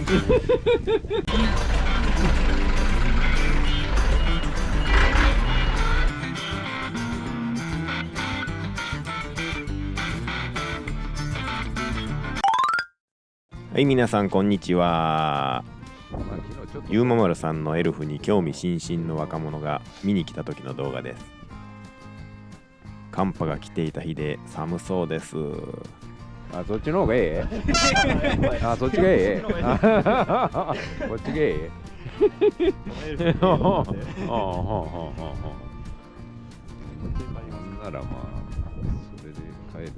はい、皆さんこんにちは。ゆうままるさんのエルフに興味津々の若者が見に来た時の動画です。寒波が来ていた日で寒そうです。あ、そっちの方がええあ、そっちがええこっちがええならまあそれで帰る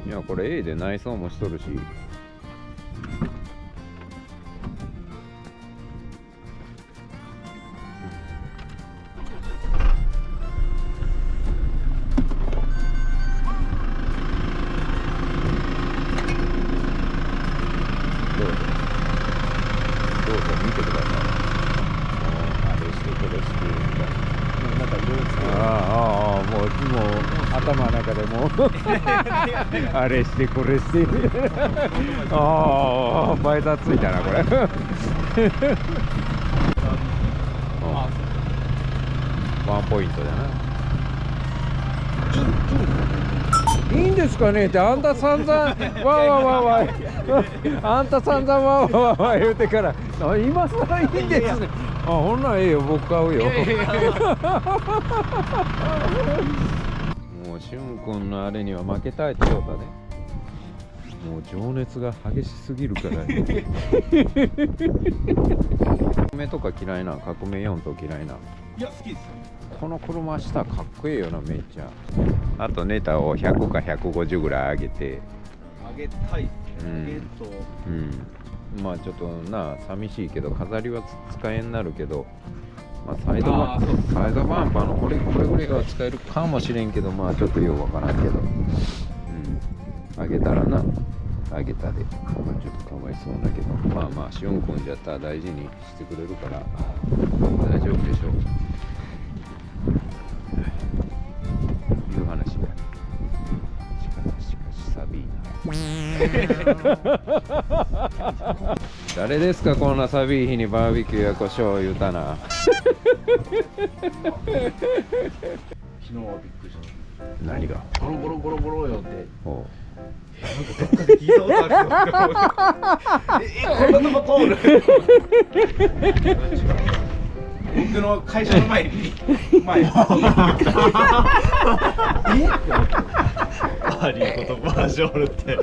いや、これ A で内装もしとるし、どうぞ見てください。あれしてこれしてなんかいろいろつける。もう頭の中でもうあれしてこれして前座ついたなこれワンポイントだな。いいんですかねって、あんた散々わーわーわーわーあんた散々わーわーわー言うてから今さらいいんですね。あ、ほんならええよ、僕買うよ。もうしゅんくんのあれには負けたいって言うたね。もう情熱が激しすぎるから革命とか嫌いな、革命4と嫌いな。いや、好きですよ。この車下かっこいいよな、めっちゃ。あとネタを100か150ぐらい上げて、上げたいっすね。うん上げるとまあちょっとな、寂しいけど飾りは使えんなるけど、まあサイドバンパーのこれぐらいは使えるかもしれんけど、まあちょっとようわからんけど、あげたらな、あげたで、まあ、ちょっとかわいそうだけど、まあまあしゅんくんじゃったら大事にしてくれるから大丈夫でしょう。いう話だ。しかしサビーナ誰ですか、こんなサビー日にバーベキューや胡椒言うたな。昨日はびっくりした。何がゴロゴロゴロゴロよって。おうなんかどっかで聞いたことあるよ。こんなとこ通る。僕の会社の前に前。ハリーとバージョンって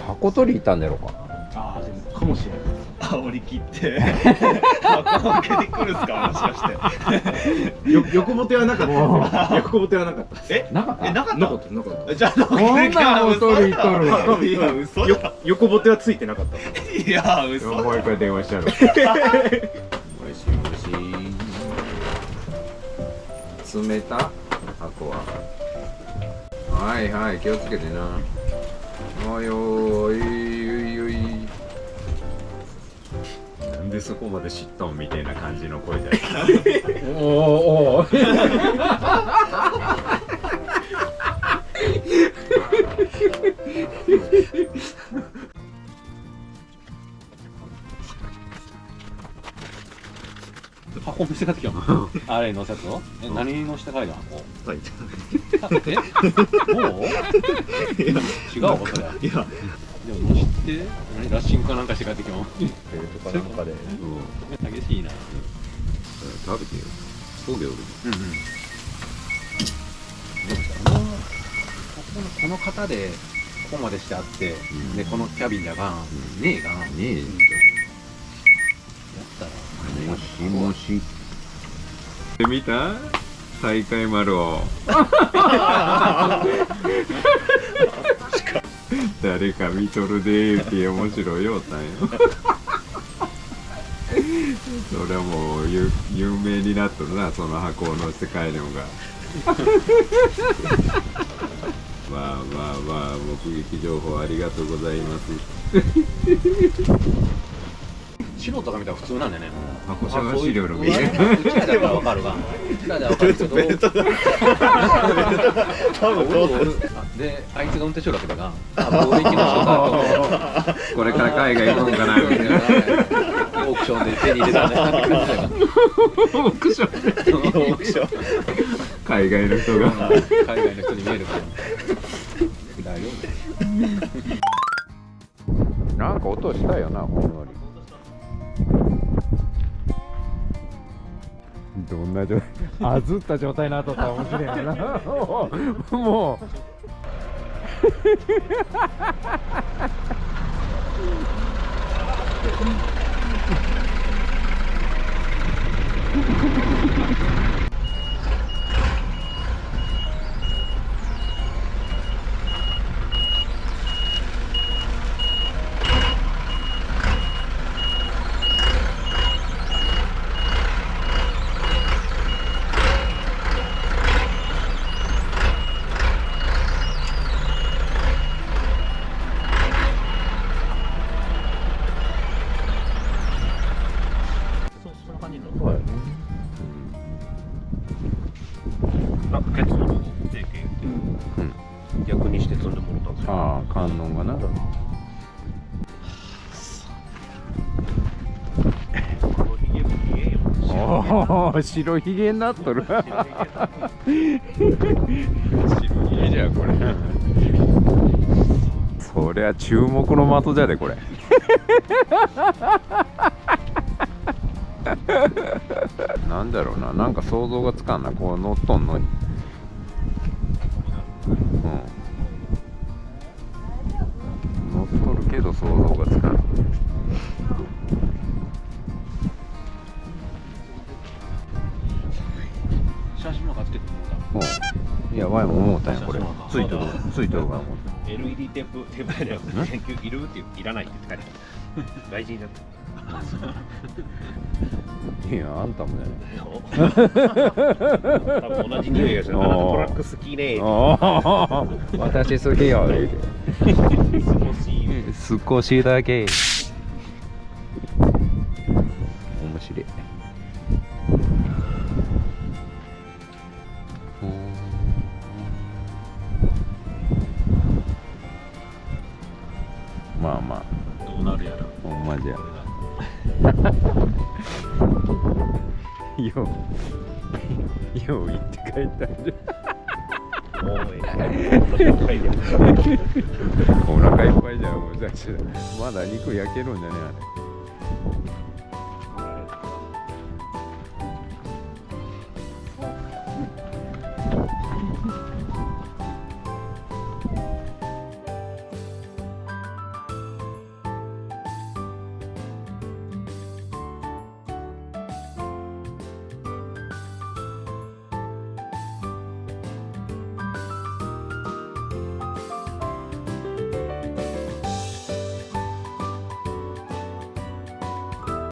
箱取りいたんだろうか。ああ、でもかもしれない。煽り切って箱開けてくるんすか、もしかして横ボテはなかった横ボテはなかった。なかったなかったじゃあこんなの取りいとる。いや、嘘だ。横ボテはついてなかった。いや、嘘だ。もう一回電話したろ。もしもし。冷た箱は。はいはい、気をつけてな。おいおいおいおい。なんでそこまで知っとんみたいな感じの声じゃおお。箱見せかってきたのあれ乗せたの何乗せて帰るの箱もう違うわ、それ。いや、でも乗して何ラッシングかなんかして帰ってきたのとかなんかで。激しいな。食べてよ。そうでおる。この型でここまでしてあって、でこのキャビンじゃがんねえがんねえ。やったらもしもし。見た？大会丸を。誰か見とるでーって面白いよったんよ。それはもう有名になっとるな、その箱を乗せて帰るのが。まあまあまあ、目撃情報ありがとうございます。素人が見たら普通なんだよね。箱探し料のうちらだからわかるが。うちらでわかるけど。ベルトが多分通ってる。で、あいつが運転手だけだが、貿易の人だと。これから海外行くんかなみたいな。オークションで手に入れたね。オークション海外の人が海外の人に見えるから。だよね。なんか音したよな、ほんのり。どんな状態、あずった状態になっとったら面白いな。もうそんな感じの。そうやね。なんかケツの方で逆にして積んでもらったんですよ。ああ、観音がな。おお、白ひげになっとる。白ひげじゃんこれ。そりゃ注目の的じゃでこれ。なんだろうな、なんか想像がつかんな、こう乗っとんのに。乗っとるけど想像がつかん。写真も買ってくるのか。いや、ワイも思ったんや、これ。ついとる、ついとるか思っ LED テープで研究いるっていらないって書いてある。大事になった。た。いや、あんたもね。多分同じ匂いがする。あなたトラック好きね。私好きよ、言うて。少しだけ。面白い。まあまあ、どうなるやら。ほんまじゃ。よう言って帰ったんじゃ。おい、お腹いっぱいじゃん、もうまだ肉焼けるんじゃねあれ。